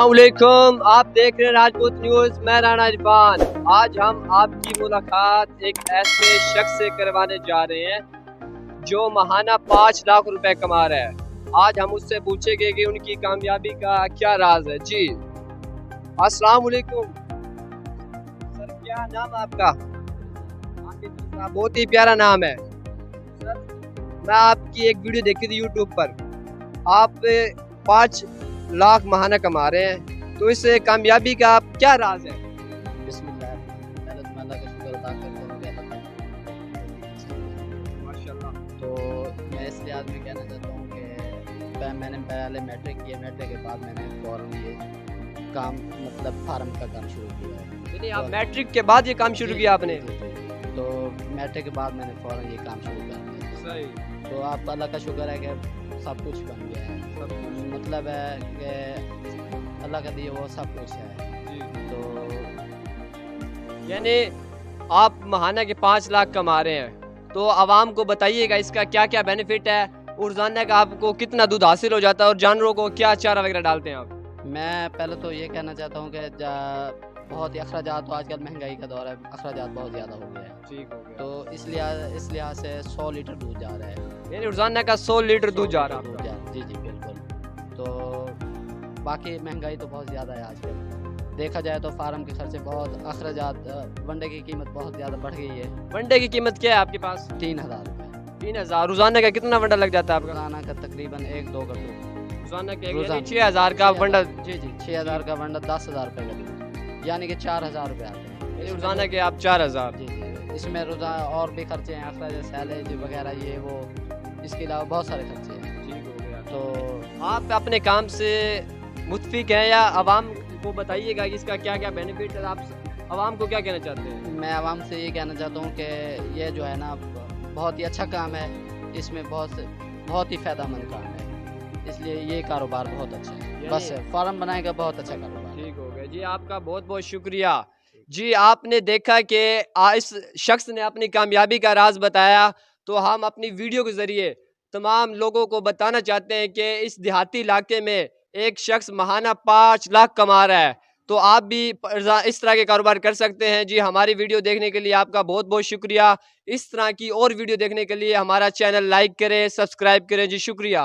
अस्सलाम वालेकुम, आप देख रहे हैं राजपूत न्यूज़। मैं राणा इरफान। आज हम आपकी मुलाकात एक ऐसे शख्स से करवाने जा रहे हैं जो माहाना 5 लाख रुपए कमा रहा है। आज हम उससे पूछेंगे कि उनकी कामयाबी का क्या राज है। जी अस्सलाम वालेकुम सर, क्या नाम है आपका? बहुत ही प्यारा नाम है सर। मैं आपकी एक वीडियो देखी थी यूट्यूब पर, आप 5 लाख माहाना कमा रहे हैं, तो इस कामयाबी का आप क्या राज है? बिस्मिल्लाह, पहले तो मैं अल्लाह का शुक्र अदा करता हूँ कि अल्लाह माशाल्लाह। तो मैं इस लिहाज में कहना चाहता हूँ कि मैंने पहले मैट्रिक किया, मैट्रिक के बाद मैंने फ़ौरन ये काम मतलब फार्म का काम शुरू किया है। यानी आप मैट्रिक के बाद ये काम शुरू किया आपने? तो मैट्रिक के बाद मैंने फ़ौरन ये काम शुरू कर दिया। सही। तो आप अल्लाह का शुक्र है कि सब कुछ बन गया है। सब मतलब है कि अल्लाह का दिया वो सब कुछ है। जी। तो यानी आप माहाना के 5 लाख कमा रहे हैं, तो आवाम को बताइएगा इसका क्या क्या बेनिफिट है, और रोजाना का आपको कितना दूध हासिल हो जाता है, और जानवरों को क्या चारा वगैरह डालते हैं आप? मैं पहले तो ये कहना चाहता हूँ कि बहुत ही अखराजात, तो आजकल महंगाई का दौर है, अखराजात बहुत ज़्यादा हो गया है। ठीक हो गया। तो इस लिहाज से 100 लीटर दूध जा रहा है। यानी रोजाना का 100 लीटर दूध जा रहा दूध है? जा जी जी बिल्कुल। तो बाकी महंगाई तो बहुत ज़्यादा है आजकल, देखा जाए तो फार्म के खर्चे बहुत, अखराजात, वनडे की कीमत बहुत ज़्यादा बढ़ गई है। वनडे की कीमत क्या है आपके पास? 3000 रुपये। 3000। रोजाना का कितना वनडा लग जाता है आपका? रोजाना का तकरीबन 1-2 कट्टू। रोजाना के रोजाना 6000 का वनडा। जी जी 6000 का वनडा 10,000 रुपये का दूध, यानी कि 4000 रुपये आते हैं। यानी रोजाना के आप 4000। जी जी इसमें रोज़ाना और भी खर्चे हैं, अखराज सैलरी वगैरह ये वो, इसके अलावा बहुत सारे खर्चे हैं। ठीक हो गया। तो आप अपने काम से मुतफिक हैं, या आवाम को बताइएगा कि इसका क्या क्या बेनिफिट है? आप आवाम को क्या कहना चाहते हैं? मैं आवाम से ये कहना चाहता हूँ कि ये जो है ना बहुत ही अच्छा काम है, इसमें बहुत ही फ़ायदेमंद काम है, इसलिए ये कारोबार बहुत अच्छा है। बस फार्म बनाएगा बहुत अच्छा कारोबार। ठीक हो गया जी, आपका बहुत बहुत शुक्रिया। जी आपने देखा कि इस शख्स ने अपनी कामयाबी का राज बताया, तो हम अपनी वीडियो के ज़रिए तमाम लोगों को बताना चाहते हैं कि इस देहाती इलाके में एक शख्स माहाना 5 लाख कमा रहा है, तो आप भी इस तरह के कारोबार कर सकते हैं। जी हमारी वीडियो देखने के लिए आपका बहुत बहुत शुक्रिया। इस तरह की और वीडियो देखने के लिए हमारा चैनल लाइक करें, सब्सक्राइब करें। जी शुक्रिया।